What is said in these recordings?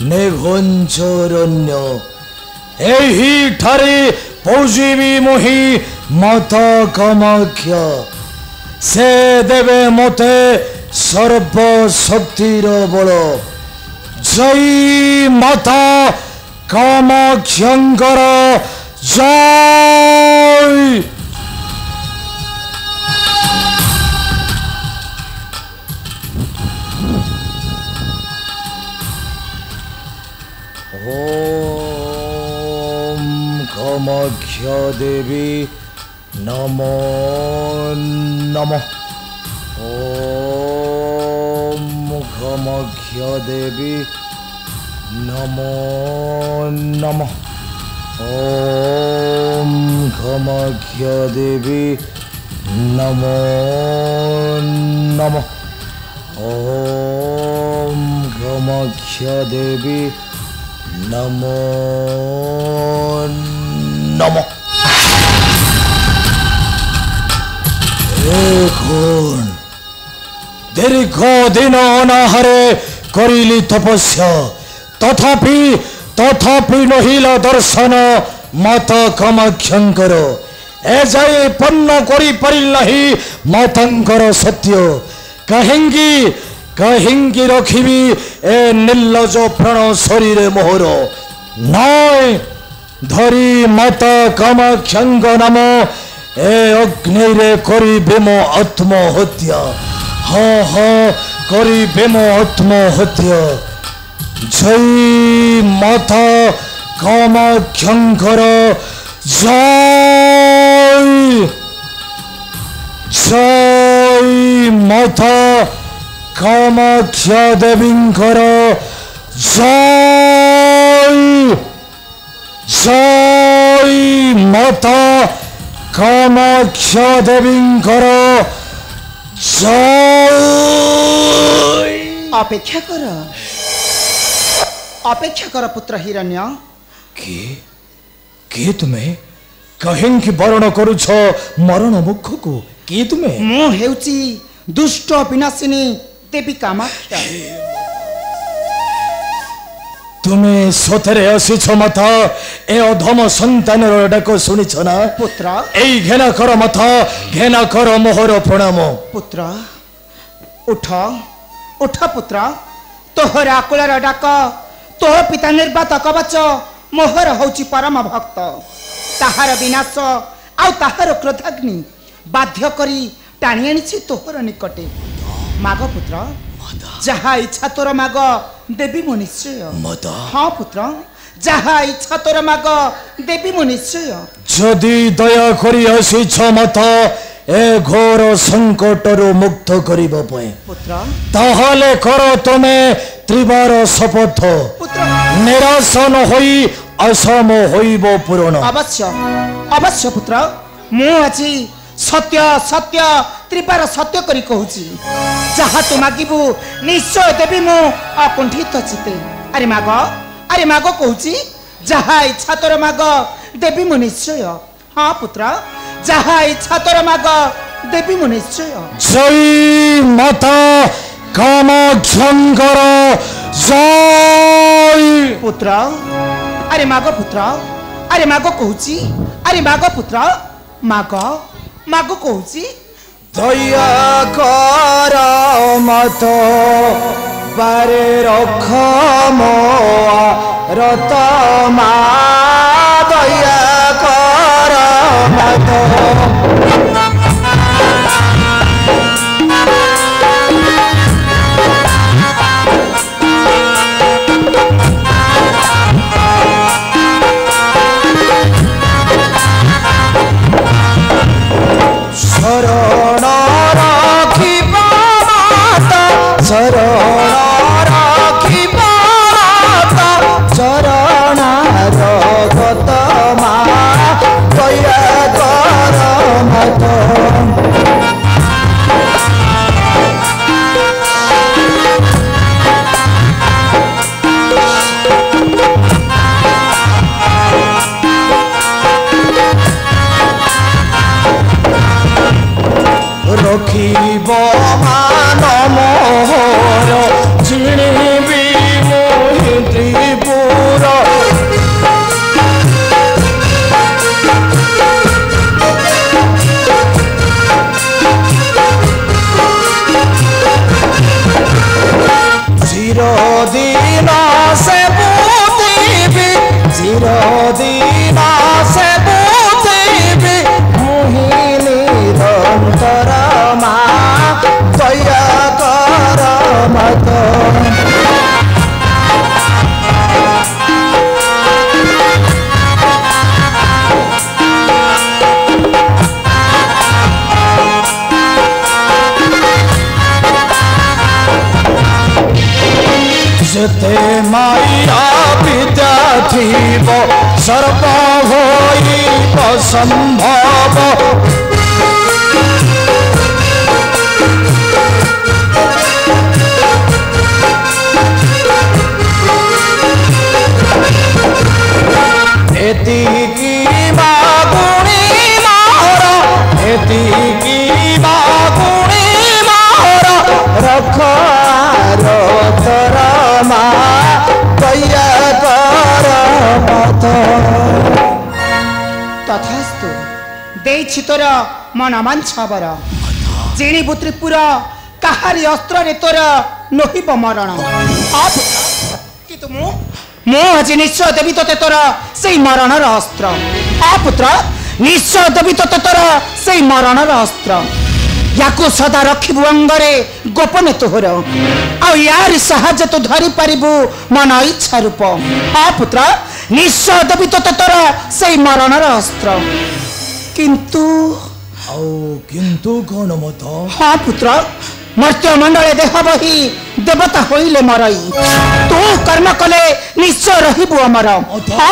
नेघोंचरण्य एही ठारे पौजीवी मोही माता कामाख्या से देवे मते सर्व शक्तिर बल जय माता कामाख्यंकर जय ओम कामाख्या देवी नमो नमः ओम कामाख्या देवी नमो नमः ओम कामाख्या देवी नमो नमः ओम कामाख्या देवी नमो नमः दीर्घ दिन अनाहारे करिली तपस्या तथापि नहिला दर्शन माता कामाख्यंकर एजाए पन्न करि परिल नाही मातांकर सत्य कहिंगी रखिबी ए निर्लज प्राण शरीर मोहर नाय धरी माता कामाख्यंक नाम ए अग्निरे करिबे मो आत्महत्या करिबे मो आत्महत्या जय माता कामाख्यंकर जय जय माता कामाख्या देवींकर जय जय माता कामाख्या देवींकर जय अपेक्षा कर पुत्र हिरण्य के तुम्हें कहीं कि वर्ण करुछ मरण मुख को के तुम्हें मु हेउची दुष्ट विनाशिनी देवी कामाख्या तुम्हें सतरे आसीछ माता ए अधम संतान डाक शुणीछ ना पुत्र ए घेना कर माता घेना कर मोहर प्रणाम पुत्र उठ उठ पुत्र तोहर आकुलार डाक तो पिता निर्वात कवच मोहर होची परम भक्त ताहार विनाश आउ ताहार क्रोधाग्नि बाध्य करी टाणी आनी तोहर निकटे माग पुत्र जहा इच्छा तोर माग देवी मो निश्चय हाँ पुत्र जहा इच्छा तोर माग देवी मो निश्चय जदि दया करी आसीछ माता ए घोर संकट रु मुक्त करिबा पय पुत्र ताहाले कर तमे त्रिबार शपथ पुत्र निराश न होई असम होइबो पूर्ण अवश्य अवश्य पुत्र मु अछि सत्य सत्य त्रिबार सत्य करी कहूची जहा तू मागिबू निश्चय देवी मु अकुंठित चिते अरे माग कहूची जहा इच्छा तोर माग देवी मु निश्चय हाँ पुत्र जहा इच्छा तोर माग देवी मु निश्चय जय माता कामाख्यंकर जय पुत्र अरे माग कहूची अरे माग पुत्र माग कहूची दया कर माता बारे रख मो रत मा दया कर माता शरण राखिबा माता शरण राखिबा माता चरण रगत मा दया कर माता रखिब मान मोहर चिणीबी मोहि जेते माया विद्या थीब सर्व होइब संभव एतिकी बागुणी मोर एतिकी बागुणी मोर रखार तर मा दया कर मत तथास्तु देछि तोर मनमांछा बर जिणीबु त्रिपुर काहारी अस्त्र रे तोर नहिब मरण किंतु मु आज निश्चय देवी तोते तोर से मरणर अस्त्र पुत्र निश्चय देवी तोते तोर से मरणर अस्त्र याकू सदा रखिबु अंगरे गोपने तोहर आ यार साहाय्य तू धरी पारिबु मन इच्छा रूप पुत्र निश्चय देवी तोते तोर से मरणर अस्त्र किंतु कौन मत पुत्र मर्त्य मंडले देह बही देवता होइले मरई तू कर्म कले निश्चय रहिबु अमर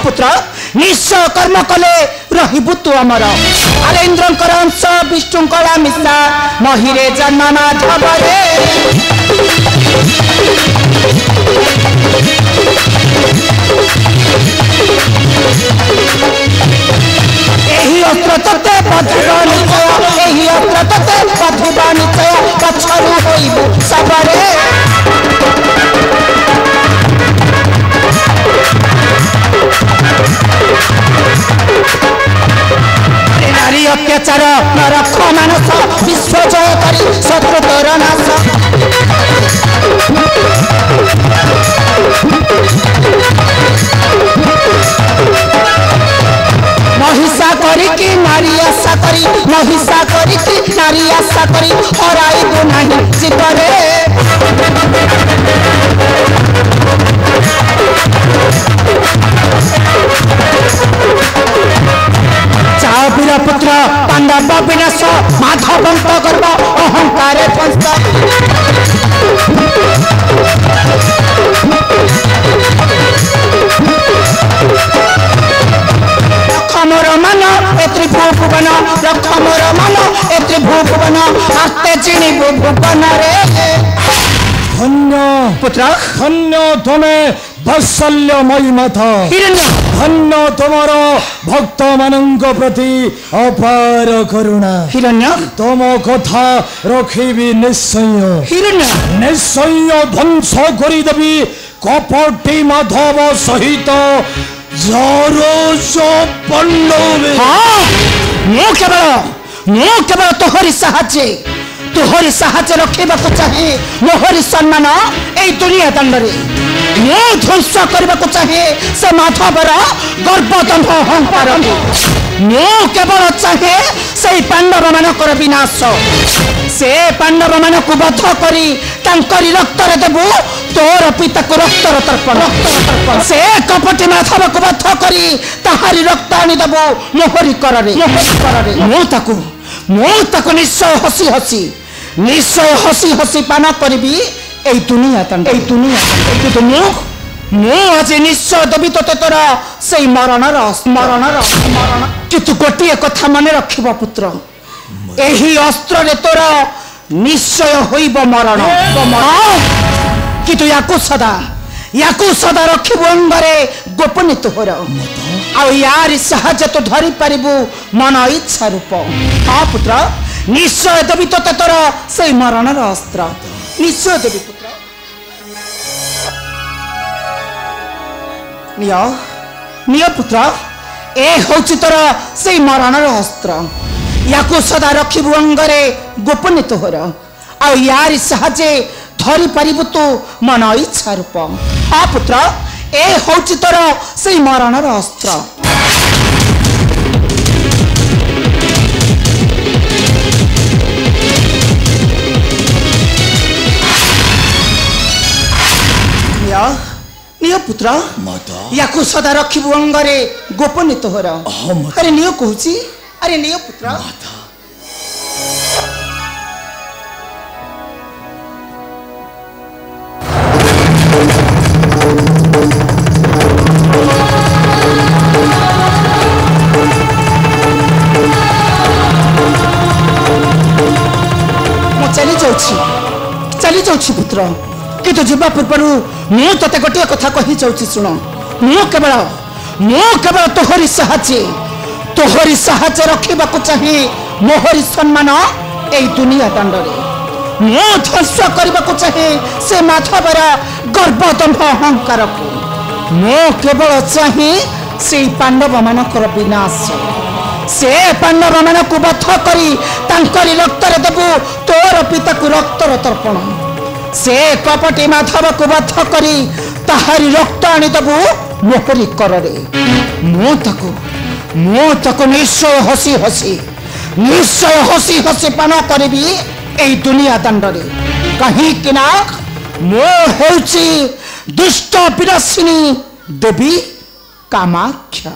पुत्र निश्चय कर्म कले रहिबु तू अमर अरे इंद्रंकर अंश विष्णु कला मिश्रा महिरे जन्म माधवरे एही अस्त्र तते पथिब निश्चय एही अस्त्र तते पथिब निश्चय पछरु होइबु सबरे नारी अत्याचार नरक मानस विश्व जय करी शत्रु तोर नाश महिषा करी नारी आशा करी महिषा करी नारी आशा करी हराइबु नाही जीवरे जाओ वीर पुत्र पांडव विनाश माधवंत गर्व अहंकार पंच मोर मन ए त्रिभुवन रख मोर मन ए त्रिभुवन आस्ते चिणीबु भुवन रे धन्य पुत्र धन्य तुमे वत्सल्यमयी माता हिरण्य धन्य तुमर भक्त मानक प्रति अपार करुणा हिरण्य तुम कथा रखिबी निश्चय हिरण्य निश्चय ध्वंस करिदेवी कपटी माधव सहित केवल तोहरी साहाय्य रखा चाहे मोहरी सम्मान ए दुनिया दंडरे मु ध्वंस करने को चाहे से माधवर गर्भदंभ अहंकार मु केवल चाहे से पांडव मानकर विनाश से पांडव मान को बध करी तांकरी रक्तर देबु तोर पिता को रक्तर तर्पण से कपटी माधव को बध करी ताहारी रक्त आनी देबु मोहरी कररे मु ताकू निश्चय हसी हसी पान करी ए दुनिया किंतु मु आज निश्चय देवी तोते तोर से मरणर किंतु गोटे कथा मन रखिब पुत्र एही अस्त्र रे तोर निश्चय होइब मरण किंतु याकू सदा रखिबु अंगरे गोपने तोहर आ यार साहाय्य तो धरी पारिबु मन इच्छा रूप पुत्र निश्चय देवी तोते तोर से मरणर अस्त्र निश्चय देवी पुत्र निय पुत्र ए होची तोर से मरणर अस्त्र याकू सदा रखिबु अंगरे गोपने तोहर आ यार साहाय्य धरी पारिबु तू मन इच्छा रूप पुत्र ए होची तोर से मरणर अस्त्र निय पुत्र याकू सदा रखिबु अंगरे गोपने तोहर अरे निय कहूची अरे निय पुत्र जाऊँ पुत्र किंतु जीवा पूर्व मु ते गोटे कथा कही जाऊँ शुण मु केवल तोहरी साहाଯ୍य रखा चाहे मोहरी सम्मान ए दुनिया दंडरे मु ध्वंस करने को चाहे से माधवर गर्व दंभ अहंकार को मु केवल चाहे से पांडव मानकर विनाश से पांडव मान को बध करी तांकरी रक्तर देबू तोर पिता को रक्तर तर्पण से कपटी माधव को बध करी ताहारी रक्त आनीदेबू मोहरी करे मु ताको निश्चय हसी हसी पान करी ए दुनिया दंडरे कहीं मो होउची दुष्ट विनाशिनी देवी कामाख्या।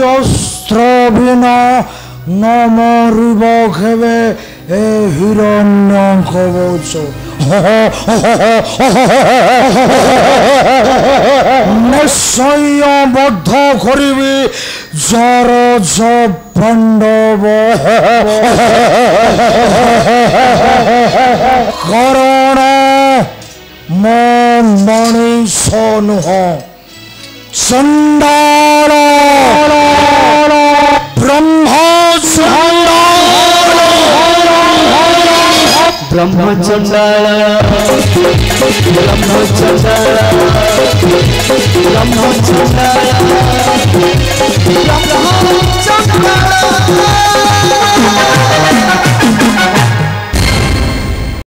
अस्त्र बिना न मरिब खेबे ए हिरण्य कवच निश्चय बद्ध करिबी जार पांडव कारण मनीष नुह चंडाल ब्रह्मचंडाल